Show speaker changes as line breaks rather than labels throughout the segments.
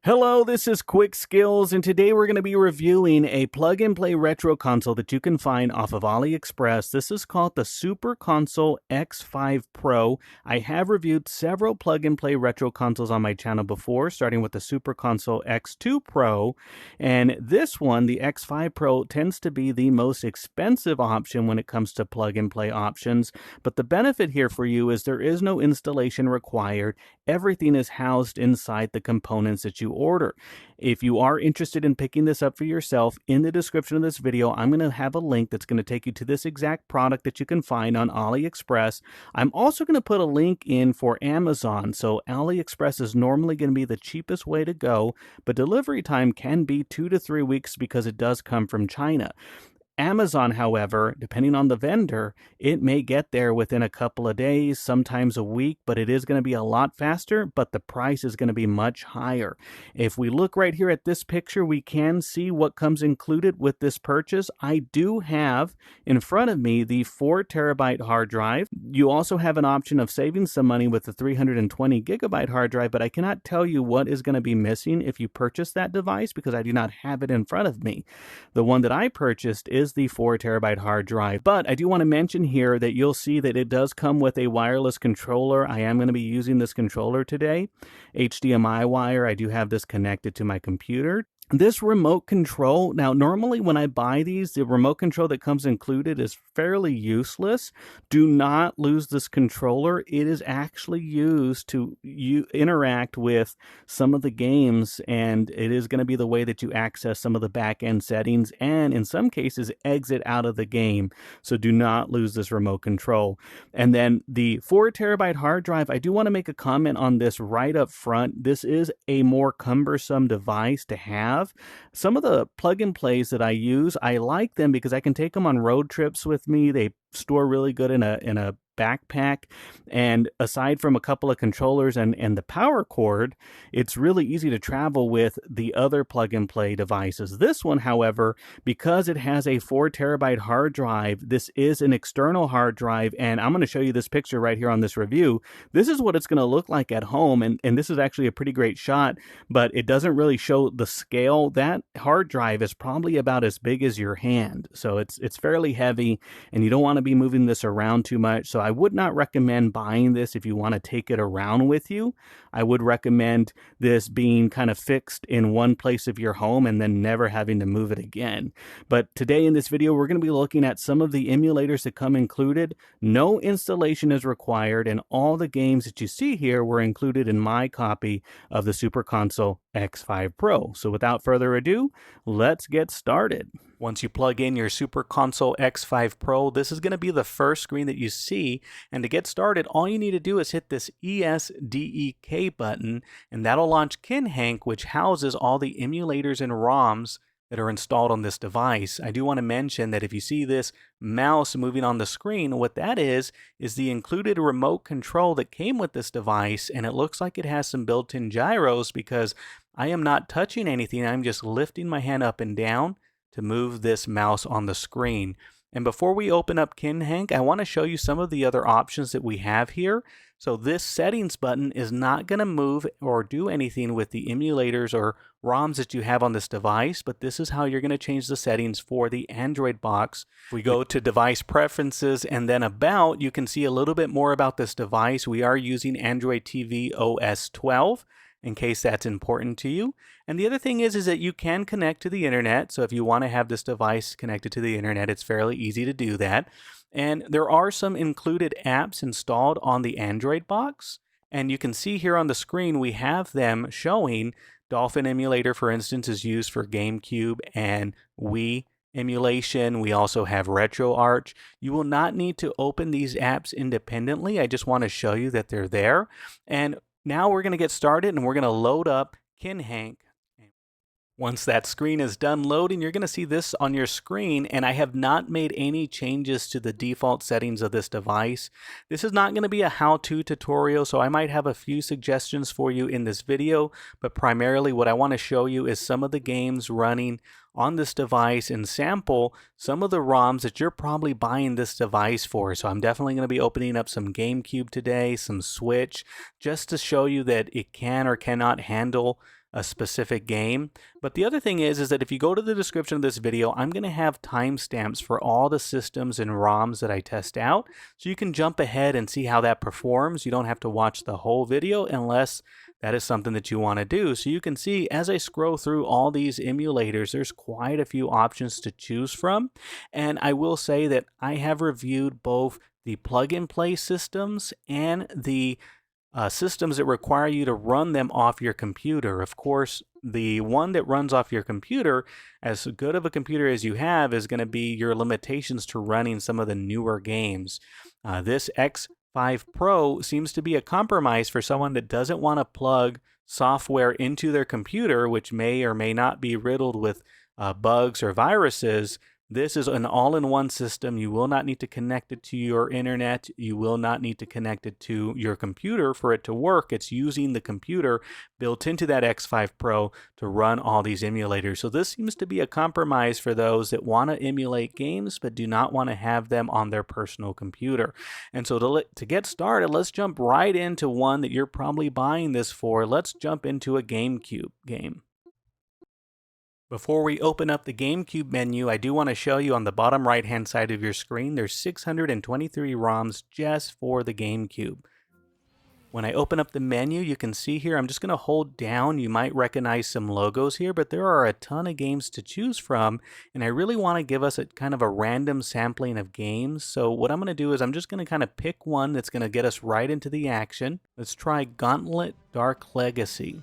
Hello, this is QuickSkillz, and today we're going to be reviewing a plug-and-play retro console that you can find off of AliExpress. This is called the Super Console X5 Pro. I have reviewed several plug-and-play retro consoles on my channel before, starting with the Super Console X2 Pro, and this one, the X5 Pro, tends to be the most expensive option when it comes to plug-and-play options, but the benefit here for you is there is no installation required. Everything is housed inside the components that you order. If you are interested in picking this up for yourself, in the description of this video, I'm going to have a link that's going to take you to this exact product that you can find on AliExpress. I'm also going to put a link in for Amazon. So AliExpress is normally going to be the cheapest way to go, but delivery time can be 2 to 3 weeks because it does come from China. Amazon, however, depending on the vendor, it may get there within a couple of days, sometimes a week, but it is going to be a lot faster, but the price is going to be much higher. If we look right here at this picture, we can see what comes included with this purchase. I do have in front of me the 4 terabyte hard drive. You also have an option of saving some money with the 320 gigabyte hard drive, but I cannot tell you what is going to be missing if you purchase that device because I do not have it in front of me. The one that I purchased is the 4 terabyte hard drive. But I do want to mention here that you'll see that it does come with a wireless controller. I am going to be using this controller today. HDMI wire. I do have this connected to my computer. This remote control, now normally when I buy these, the remote control that comes included is fairly useless. Do not lose this controller. It is actually used to interact with some of the games, and it is going to be the way that you access some of the back-end settings and in some cases exit out of the game. So do not lose this remote control. And then the 4 terabyte hard drive, I do want to make a comment on this right up front. This is a more cumbersome device to have. Some of the plug-and plays that I use, I like them because I can take them on road trips with me. They store really good in a backpack, and aside from a couple of controllers and the power cord, it's really easy to travel with the other plug-and-play devices. This one, however, because it has a 4 terabyte hard drive, this is an external hard drive, and I'm going to show you this picture right here on this review. This is what it's going to look like at home, and this is actually a pretty great shot, but it doesn't really show the scale. That hard drive is probably about as big as your hand, so it's fairly heavy, and you don't want to be moving this around too much. So I would not recommend buying this if you want to take it around with you. I would recommend this being kind of fixed in one place of your home and then never having to move it again. But today in this video, we're going to be looking at some of the emulators that come included. No installation is required, and all the games that you see here were included in my copy of the Super Console X5 Pro. So without further ado, let's get started. Once you plug in your Super Console X5 Pro, this is going to be the first screen that you see, and to get started, all you need to do is hit this ESDEK button, and that'll launch Kinhank, which houses all the emulators and ROMs that are installed on this device. I do want to mention that if you see this mouse moving on the screen, what that is the included remote control that came with this device, and it looks like it has some built-in gyros because I am not touching anything. I'm just lifting my hand up and down to move this mouse on the screen. And before we open up Kinhank, I want to show you some of the other options that we have here. So this settings button is not going to move or do anything with the emulators or ROMs that you have on this device, but this is how you're going to change the settings for the Android box. If we go to device preferences and then about, you can see a little bit more about this device. We are using Android TV OS 12. In case that's important to you. And the other thing is that you can connect to the internet. So if you want to have this device connected to the internet, it's fairly easy to do that. And there are some included apps installed on the Android box. And you can see here on the screen, we have them showing. Dolphin Emulator, for instance, is used for GameCube and Wii emulation. We also have RetroArch. You will not need to open these apps independently. I just want to show you that they're there. And now we're going to get started, and we're going to load up Kinhank. Once that screen is done loading, you're going to see this on your screen, and I have not made any changes to the default settings of this device. This is not going to be a how-to tutorial, so I might have a few suggestions for you in this video, but primarily what I want to show you is some of the games running on this device and sample some of the ROMs that you're probably buying this device for. So I'm definitely going to be opening up some GameCube today, some Switch, just to show you that it can or cannot handle a specific game. But the other thing is that if you go to the description of this video, I'm going to have timestamps for all the systems and ROMs that I test out, so you can jump ahead and see how that performs. You don't have to watch the whole video unless that is something that you want to do. So you can see as I scroll through all these emulators, there's quite a few options to choose from. And I will say that I have reviewed both the plug-and-play systems and the systems that require you to run them off your computer. Of course, the one that runs off your computer, as good of a computer as you have, is going to be your limitations to running some of the newer games. This X5 Pro seems to be a compromise for someone that doesn't want to plug software into their computer, which may or may not be riddled with bugs or viruses. This is an all-in-one system. You will not need to connect it to your internet. You will not need to connect it to your computer for it to work. It's using the computer built into that X5 Pro to run all these emulators. So this seems to be a compromise for those that want to emulate games but do not want to have them on their personal computer. And so to get started, let's jump right into one that you're probably buying this for. Let's jump into a GameCube game. Before we open up the GameCube menu, I do want to show you on the bottom right-hand side of your screen, there's 623 ROMs just for the GameCube. When I open up the menu, you can see here, I'm just going to hold down. You might recognize some logos here, but there are a ton of games to choose from, and I really want to give us a kind of a random sampling of games. So what I'm going to do is I'm just going to kind of pick one that's going to get us right into the action. Let's try Gauntlet Dark Legacy.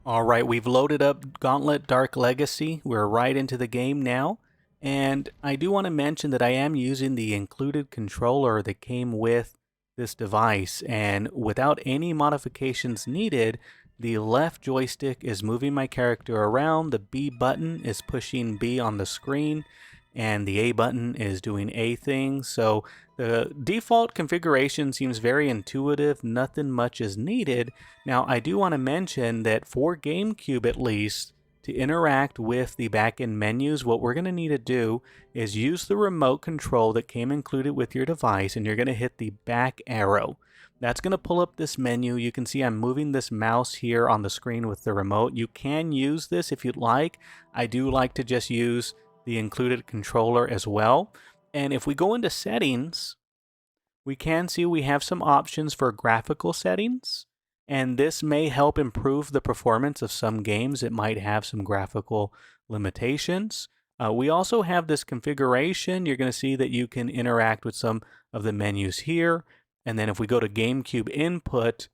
All right, we've loaded up Gauntlet Dark Legacy. We're right into the game now. And I do want to mention that I am using the included controller that came with this device. And without any modifications needed, the left joystick is moving my character around. The B button is pushing B on the screen. And the A button is doing A things. So the default configuration seems very intuitive. Nothing much is needed. Now, I do want to mention that for GameCube at least, to interact with the back-end menus, what we're going to need to do is use the remote control that came included with your device, and you're going to hit the back arrow. That's going to pull up this menu. You can see I'm moving this mouse here on the screen with the remote. You can use this if you'd like. I do like to just use the included controller as well. And if we go into settings, we can see we have some options for graphical settings, and this may help improve the performance of some games that might have some graphical limitations. We also have this configuration. You're going to see that you can interact with some of the menus here, and then if we go to GameCube input,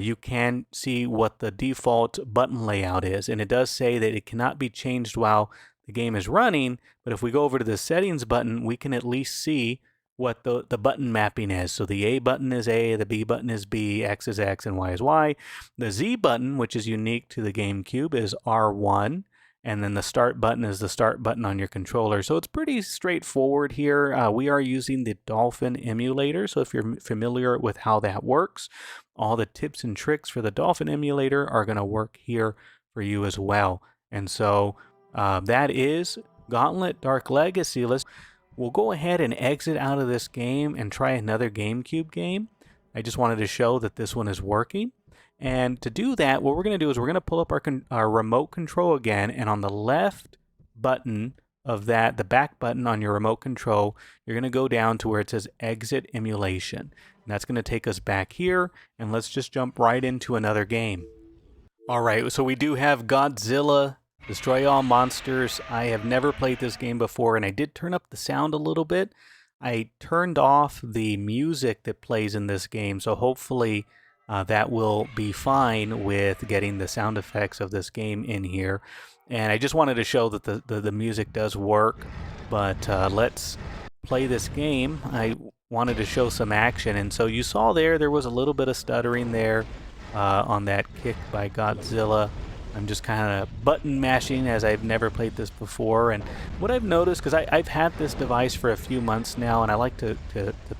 you can see what the default button layout is, and it does say that it cannot be changed while the game is running, but if we go over to the settings button, we can at least see what the button mapping is. So the A button is A, the B button is B, X is X, and Y is Y. The Z button, which is unique to the GameCube, is R1, and then the start button is the start button on your controller. So it's pretty straightforward here. We are using the Dolphin emulator, so if you're familiar with how that works, all the tips and tricks for the Dolphin emulator are going to work here for you as well. And so that is Gauntlet Dark Legacy. We'll go ahead and exit out of this game and try another GameCube game. I just wanted to show that this one is working. And to do that, what we're going to do is we're going to pull up our remote control again, and on the left button of that, the back button on your remote control, you're going to go down to where it says Exit Emulation. And that's going to take us back here, and let's just jump right into another game. All right, so we do have Godzilla Destroy All Monsters. I have never played this game before, and I did turn up the sound a little bit. I turned off the music that plays in this game, so hopefully that will be fine with getting the sound effects of this game in here. And I just wanted to show that the music does work, but let's play this game. I wanted to show some action, and so you saw there was a little bit of stuttering there on that kick by Godzilla. I'm just kind of button mashing as I've never played this before. And what I've noticed, because I've had this device for a few months now, and I like to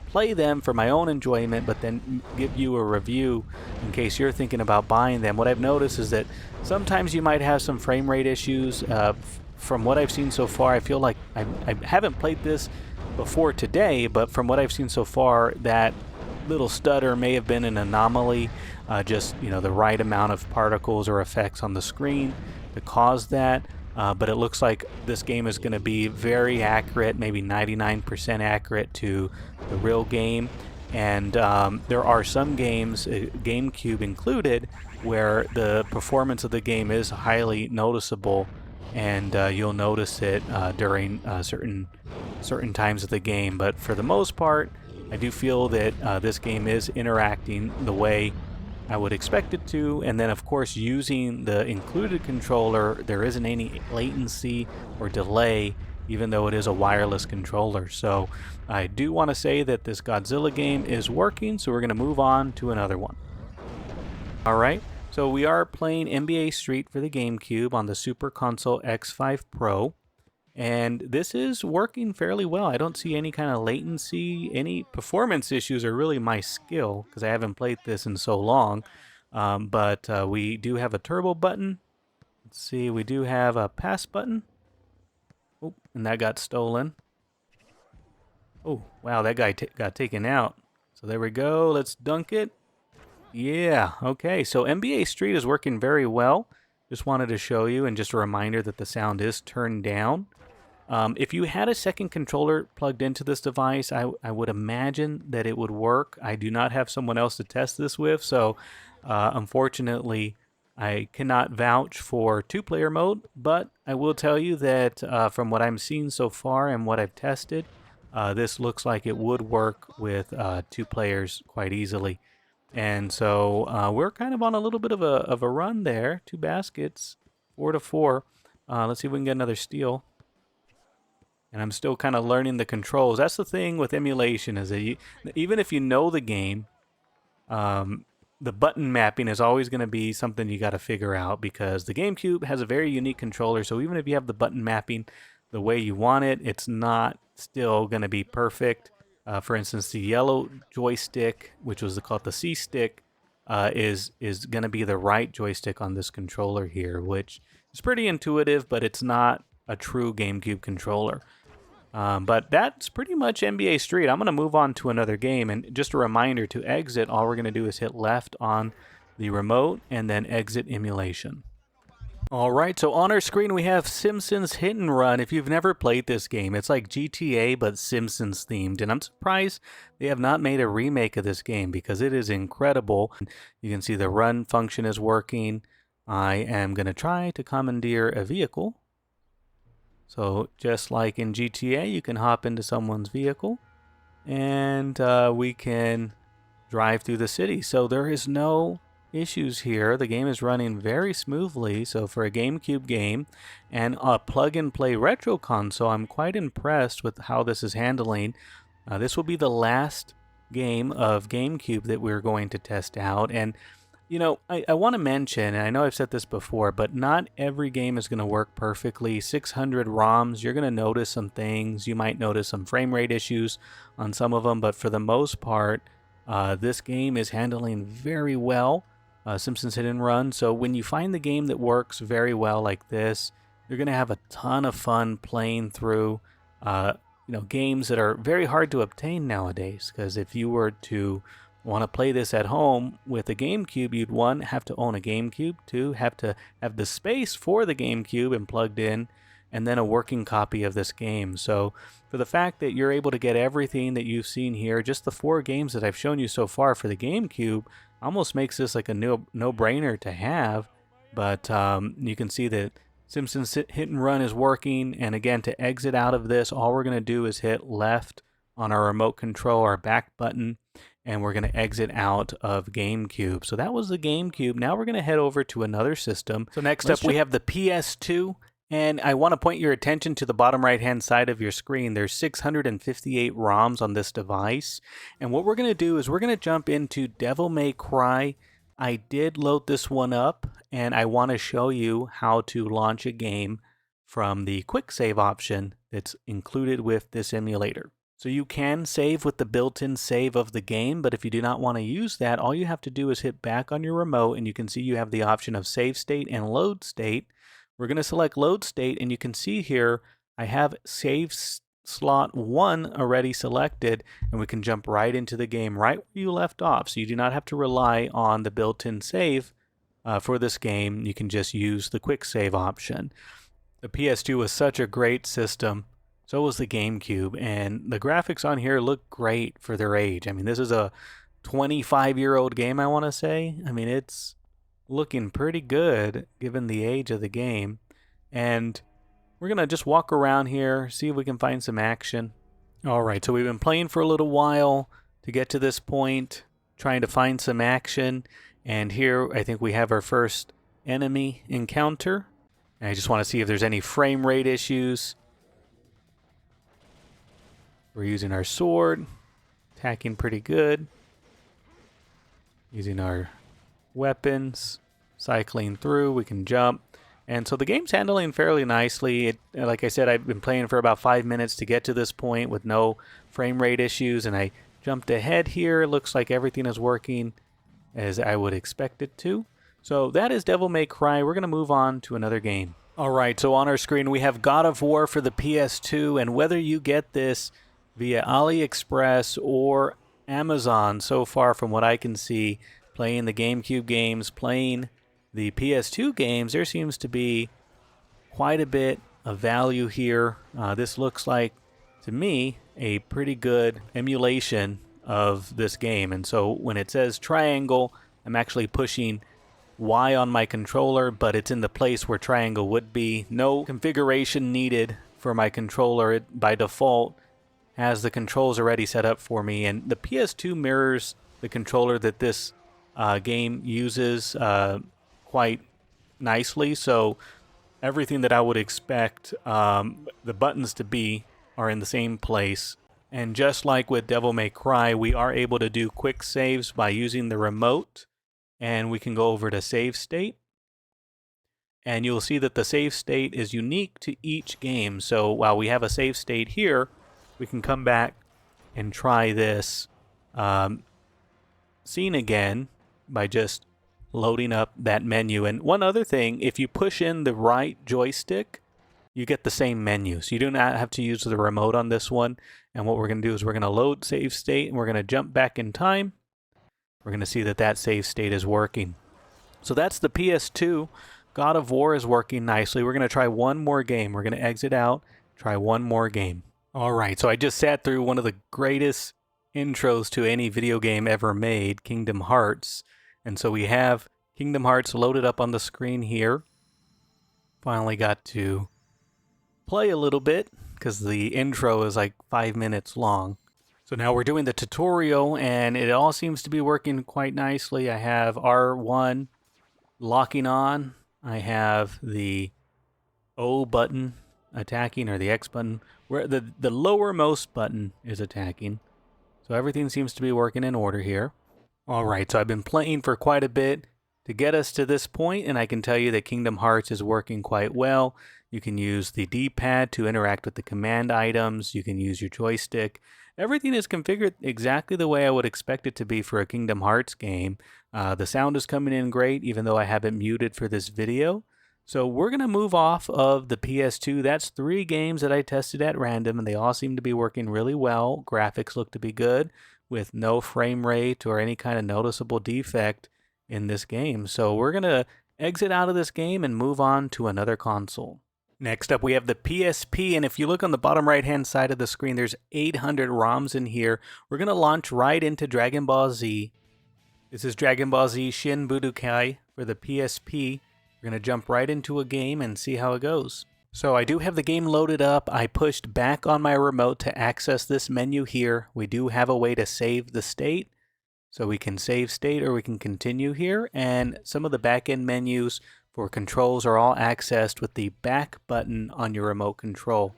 play them for my own enjoyment, but then give you a review in case you're thinking about buying them. What I've noticed is that sometimes you might have some frame rate issues. From what I've seen so far, I feel like I haven't played this before today, but from what I've seen so far, that little stutter may have been an anomaly, just the right amount of particles or effects on the screen to cause that. But it looks like this game is going to be very accurate, maybe 99% accurate to the real game. And there are some games, GameCube included, where the performance of the game is highly noticeable, and you'll notice it during certain times of the game. But for the most part, I do feel that this game is interacting the way I would expect it to. And then of course, using the included controller, there isn't any latency or delay, even though it is a wireless controller. So I do want to say that this Godzilla game is working, so we're going to move on to another one. Alright, so we are playing NBA Street for the GameCube on the Super Console X5 Pro. And this is working fairly well. I don't see any kind of latency. Any performance issues are really my skill, because I haven't played this in so long. But we do have a turbo button. Let's see, we do have a pass button. Oh, and that got stolen. Oh, wow, that guy got taken out. So there we go. Let's dunk it. Yeah, okay. So NBA Street is working very well. Just wanted to show you, and just a reminder that the sound is turned down. If you had a second controller plugged into this device, I would imagine that it would work. I do not have someone else to test this with, so unfortunately, I cannot vouch for two-player mode, but I will tell you that from what I'm seeing so far and what I've tested, this looks like it would work with two players quite easily. And so we're kind of on a little bit of a run there. 2 baskets, 4-4. Let's see if we can get another steal. And I'm still kind of learning the controls. That's the thing with emulation, is that even if you know the game, the button mapping is always going to be something you got to figure out, because the GameCube has a very unique controller. So even if you have the button mapping the way you want it, it's not still going to be perfect. For instance, the yellow joystick, which was called the C stick, is going to be the right joystick on this controller here, which is pretty intuitive, but it's not a true GameCube controller. But that's pretty much NBA Street. I'm going to move on to another game, and just a reminder, to exit, all we're going to do is hit left on the remote and then exit emulation. Alright, so on our screen we have Simpsons Hit and Run. If you've never played this game, it's like GTA but Simpsons themed, and I'm surprised they have not made a remake of this game, because it is incredible. You can see the run function is working. I am going to try to commandeer a vehicle. So just like in GTA, you can hop into someone's vehicle and we can drive through the city. So there is no issues here. The game is running very smoothly. So for a GameCube game and a plug-and-play retro console, I'm quite impressed with how this is handling. This will be the last game of GameCube that we're going to test out. And I want to mention, and I know I've said this before, but not every game is going to work perfectly. 600 ROMs, you're going to notice some things. You might notice some frame rate issues on some of them, but for the most part, this game is handling very well. Simpsons Hit and Run. So when you find the game that works very well like this, you're going to have a ton of fun playing through games that are very hard to obtain nowadays. Because if you were to want to play this at home with a GameCube, you'd one, have to own a GameCube, two, have to have the space for the GameCube and plugged in, and then a working copy of this game. So for the fact that you're able to get everything that you've seen here, just the 4 games that I've shown you so far for the GameCube, almost makes this like a no-brainer to have. But you can see that Simpsons Hit and Run is working, and again, to exit out of this, all we're going to do is hit left on our remote control, our back button, and we're going to exit out of GameCube. So that was the GameCube. Now we're going to head over to another system. So next up we have the PS2, and I want to point your attention to the bottom right hand side of your screen. There's 658 ROMs on this device, and what we're going to do is we're going to jump into Devil May Cry. I did load this one up, and I want to show you how to launch a game from the quick save option that's included with this emulator. So you can save with the built-in save of the game, but if you do not want to use that, all you have to do is hit back on your remote, and you can see you have the option of save state and load state. We're going to select load state, and you can see here I have save slot 1 already selected, and we can jump right into the game right where you left off. So you do not have to rely on the built-in save for this game. You can just use the quick save option. The PS2 was such a great system. So was the GameCube, and the graphics on here look great for their age. I mean, this is a 25-year-old game, I want to say. I mean, it's looking pretty good given the age of the game. And we're going to just walk around here, see if we can find some action. All right, so we've been playing for a little while to get to this point, trying to find some action. And here, I think we have our first enemy encounter. And I just want to see if there's any frame rate issues. We're using our sword, attacking pretty good. Using our weapons, cycling through, we can jump. And so the game's handling fairly nicely. Like I said, I've been playing for about 5 minutes to get to this point with no frame rate issues, and I jumped ahead here. It looks like everything is working as I would expect it to. So that is Devil May Cry. We're going to move on to another game. All right, so on our screen we have God of War for the PS2, and whether you get this via AliExpress or Amazon, so far from what I can see, playing the GameCube games, playing the PS2 games, there seems to be quite a bit of value here. This looks like, to me, a pretty good emulation of this game. And so when it says triangle, I'm actually pushing Y on my controller, but it's in the place where triangle would be. No configuration needed for my controller. It, by default, has the controls already set up for me, and the PS2 mirrors the controller that this game uses quite nicely. So everything that I would expect the buttons to be are in the same place. And just like with Devil May Cry, we are able to do quick saves by using the remote, and we can go over to save state. And you'll see that the save state is unique to each game. So while we have a save state here, we can come back and try this scene again by just loading up that menu. And one other thing, if you push in the right joystick, you get the same menu. So you do not have to use the remote on this one. And what we're going to do is we're going to load save state, and we're going to jump back in time. We're going to see that that save state is working. So that's the PS2. God of War is working nicely. We're going to try one more game. We're going to exit out, try one more game. All right, so I just sat through one of the greatest intros to any video game ever made, Kingdom Hearts. And so we have Kingdom Hearts loaded up on the screen here. Finally got to play a little bit because the intro is like 5 minutes long. So now we're doing the tutorial, and it all seems to be working quite nicely. I have R1 locking on. I have the O button attacking, or the X button, where the lowermost button is attacking. So everything seems to be working in order here. All right, so I've been playing for quite a bit to get us to this point, and I can tell you that Kingdom Hearts is working quite well. You can use the D-pad to interact with the command items. You can use your joystick. Everything is configured exactly the way I would expect it to be for a Kingdom Hearts game. The sound is coming in great, even though I have it muted for this video. So we're going to move off of the PS2. That's 3 games that I tested at random, and they all seem to be working really well. Graphics look to be good, with no frame rate or any kind of noticeable defect in this game. So we're going to exit out of this game and move on to another console. Next up, we have the PSP, and if you look on the bottom right-hand side of the screen, there's 800 ROMs in here. We're going to launch right into Dragon Ball Z. This is Dragon Ball Z Shin Budokai for the PSP. We're going to jump right into a game and see how it goes. So I do have the game loaded up. I pushed back on my remote to access this menu here. We do have a way to save the state. So we can save state or we can continue here. And some of the back-end menus for controls are all accessed with the back button on your remote control.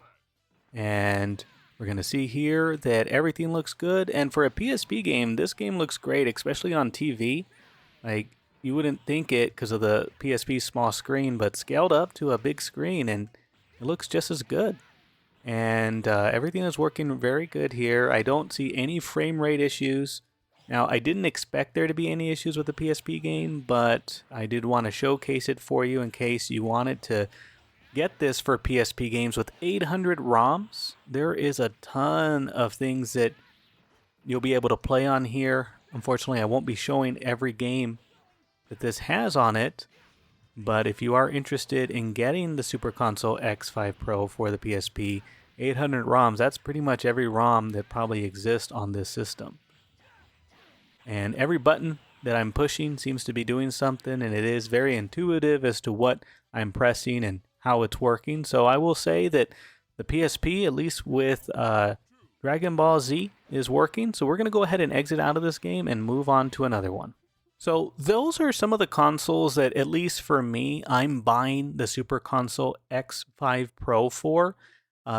And we're going to see here that everything looks good. And for a PSP game, this game looks great, especially on TV. Like, you wouldn't think it because of the PSP's small screen, but scaled up to a big screen, and it looks just as good. And everything is working very good here. I don't see any frame rate issues. Now, I didn't expect there to be any issues with the PSP game, but I did want to showcase it for you in case you wanted to get this for PSP games with 800 ROMs. There is a ton of things that you'll be able to play on here. Unfortunately, I won't be showing every game that this has on it, but if you are interested in getting the Super Console X5 Pro for the PSP, 800 ROMs, that's pretty much every ROM that probably exists on this system. And every button that I'm pushing seems to be doing something, and it is very intuitive as to what I'm pressing and how it's working. So I will say that the PSP, at least with Dragon Ball Z, is working. So we're going to go ahead and exit out of this game and move on to another one. So those are some of the consoles that, at least for me, I'm buying the Super Console X5 Pro for.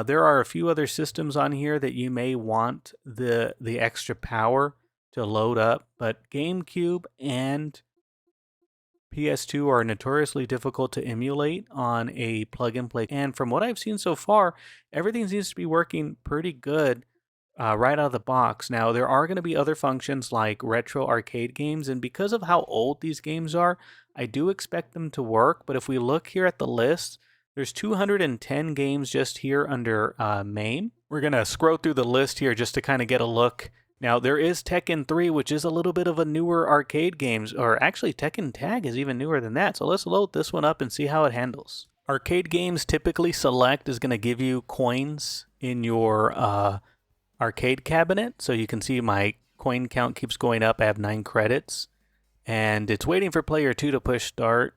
There are a few other systems on here that you may want the extra power to load up, but GameCube and PS2 are notoriously difficult to emulate on a plug-and-play. And from what I've seen so far, everything seems to be working pretty good right out of the box. Now, there are going to be other functions like retro arcade games, and because of how old these games are, I do expect them to work. But if we look here at the list, there's 210 games just here under MAME. We're going to scroll through the list here just to kind of get a look. Now, there is Tekken 3, which is a little bit of a newer arcade games, or actually Tekken Tag is even newer than that. So let's load this one up and see how it handles. Arcade games, typically Select is going to give you coins in your arcade cabinet. So you can see my coin count keeps going up. I have 9 credits. And it's waiting for player 2 to push start.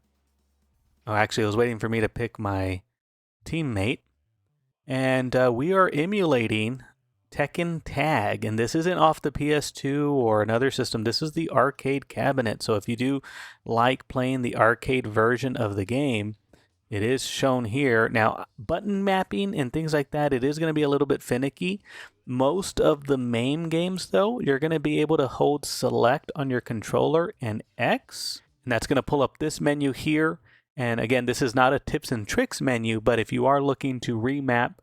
Oh, actually, it was waiting for me to pick my teammate. And we are emulating Tekken Tag, and this isn't off the PS2 or another system. This is the arcade cabinet. So if you do like playing the arcade version of the game, it is shown here. Now, button mapping and things like that, it is going to be a little bit finicky. Most of the MAME games, though, you're going to be able to hold select on your controller and X, and that's going to pull up this menu here. And again, this is not a tips and tricks menu, but if you are looking to remap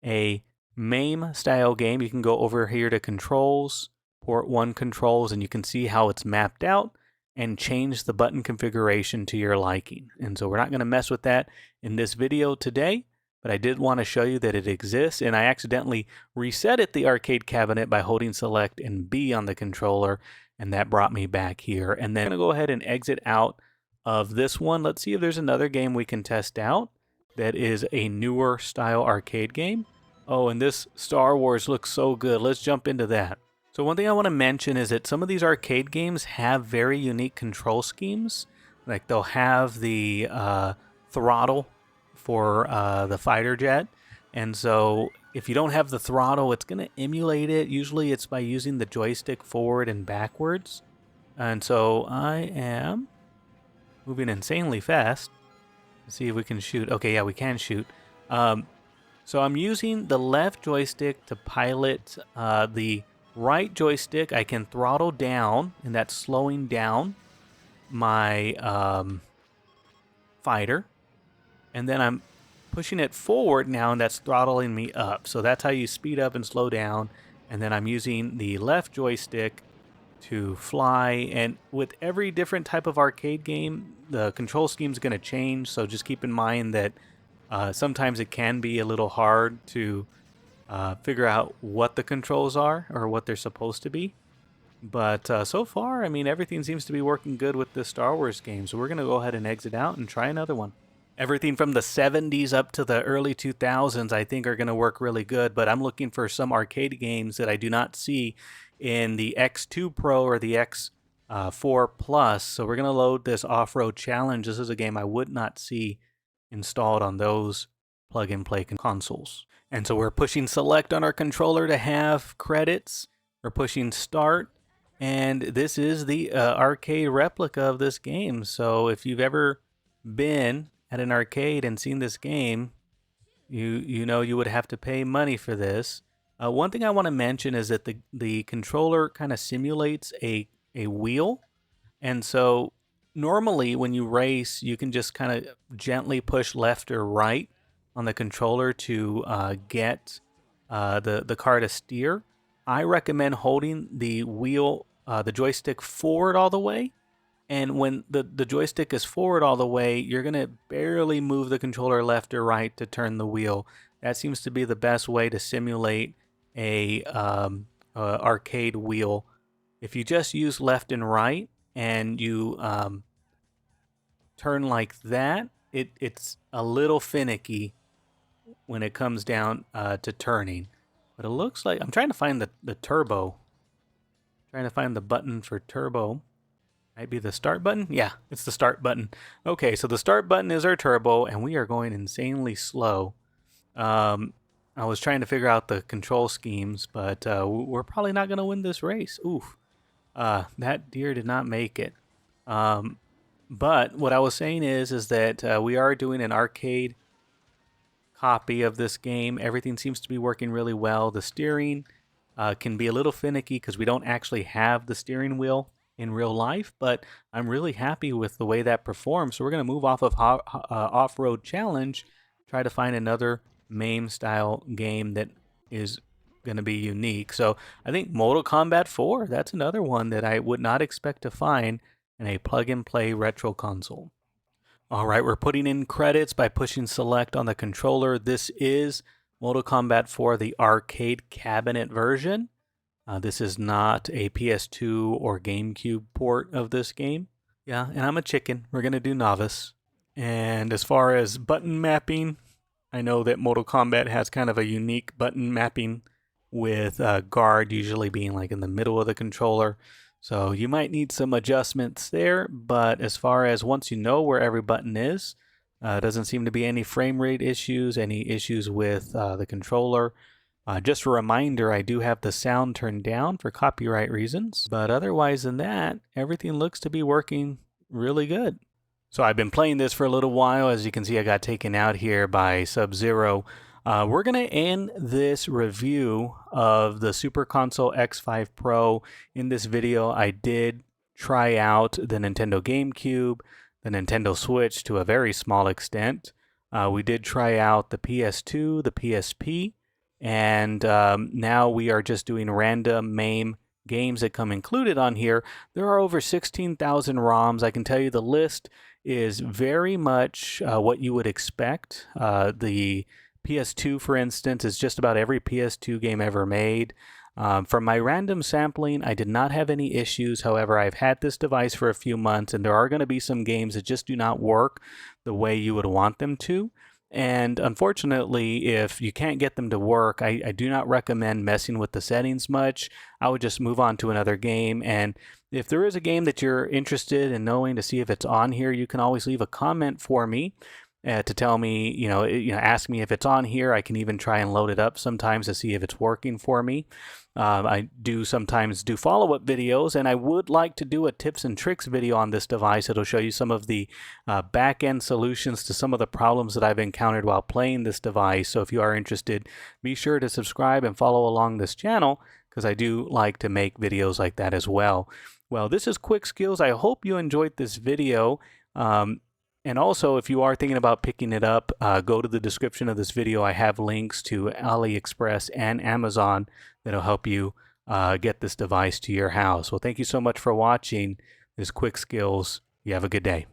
a MAME style game, you can go over here to controls, port 1 controls, and you can see how it's mapped out and change the button configuration to your liking. And so we're not going to mess with that in this video today, but I did want to show you that it exists, and I accidentally reset it, the arcade cabinet, by holding select and B on the controller, and that brought me back here. And then I'm going to go ahead and exit out of this one. Let's see if there's another game we can test out that is a newer style arcade game. Oh, and this Star Wars looks so good. Let's jump into that. So one thing I want to mention is that some of these arcade games have very unique control schemes. Like they'll have the throttle for the fighter jet. And so if you don't have the throttle, it's going to emulate it. Usually it's by using the joystick forward and backwards. And so I am moving insanely fast. Let's see if we can shoot. Okay, yeah, we can shoot. So I'm using the left joystick to pilot the right joystick. I can throttle down, and that's slowing down my fighter. And then I'm pushing it forward now, and that's throttling me up. So that's how you speed up and slow down. And then I'm using the left joystick to fly. And with every different type of arcade game, the control scheme is going to change. So just keep in mind that sometimes it can be a little hard to figure out what the controls are or what they're supposed to be. But so far, I mean, everything seems to be working good with this Star Wars game. So we're going to go ahead and exit out and try another one. Everything from the 70s up to the early 2000s, I think, are going to work really good. But I'm looking for some arcade games that I do not see in the X2 Pro or the X4 Plus. So we're going to load this Off-Road Challenge. This is a game I would not see installed on those plug-and-play consoles. And so we're pushing select on our controller to have credits. We're pushing start. And this is the arcade replica of this game. So if you've ever been at an arcade and seen this game, you know you would have to pay money for this. One thing I want to mention is that the controller kind of simulates a wheel. And so normally when you race, you can just kind of gently push left or right on the controller to get the car to steer. I recommend holding the wheel, the joystick forward all the way, And when the joystick is forward all the way, you're going to barely move the controller left or right to turn the wheel. That seems to be the best way to simulate a arcade wheel. If you just use left and right and you turn like that, it's a little finicky when it comes down to turning. But it looks like I'm trying to find the turbo. Trying to find the button for turbo. Might be the start button? Yeah, it's the start button. Okay, so the start button is our turbo, and we are going insanely slow. I was trying to figure out the control schemes, but we're probably not going to win this race. Oof. That deer did not make it. But what I was saying is that we are doing an arcade copy of this game. Everything seems to be working really well. The steering can be a little finicky because we don't actually have the steering wheel in real life, but I'm really happy with the way that performs. So we're going to move off of Off-Road Challenge, try to find another MAME style game that is going to be unique. So I think Mortal Kombat 4, that's another one that I would not expect to find in a plug-and-play retro console. All right, we're putting in credits by pushing select on the controller. This is Mortal Kombat 4, the arcade cabinet version. This is not a PS2 or GameCube port of this game. Yeah, and I'm a chicken. We're going to do novice. And as far as button mapping, I know that Mortal Kombat has kind of a unique button mapping with guard usually being like in the middle of the controller. So you might need some adjustments there, but as far as once you know where every button is, doesn't seem to be any frame rate issues, any issues with the controller. Just a reminder, I do have the sound turned down for copyright reasons, but otherwise than that, everything looks to be working really good. So I've been playing this for a little while. As you can see, I got taken out here by Sub-Zero. We're going to end this review of the Super Console X5 Pro. In this video, I did try out the Nintendo GameCube, the Nintendo Switch to a very small extent. We did try out the PS2, the PSP, and now we are just doing random MAME games that come included on here. There are over 16,000 ROMs. I can tell you the list is very much what you would expect. The PS2, for instance, is just about every PS2 game ever made. From my random sampling, I did not have any issues. However, I've had this device for a few months, and there are going to be some games that just do not work the way you would want them to. And unfortunately, if you can't get them to work, I do not recommend messing with the settings much. I would just move on to another game. And if there is a game that you're interested in knowing to see if it's on here, you can always leave a comment for me to tell me, ask me if it's on here. I can even try and load it up sometimes to see if it's working for me. I do sometimes do follow-up videos, and I would like to do a tips and tricks video on this device. It'll show you some of the back-end solutions to some of the problems that I've encountered while playing this device. So if you are interested, be sure to subscribe and follow along this channel, because I do like to make videos like that as well. Well, this is QuickSkillz. I hope you enjoyed this video. And also, if you are thinking about picking it up, go to the description of this video. I have links to AliExpress and Amazon that'll help you get this device to your house. Well, thank you so much for watching. This is QuickSkillz. You have a good day.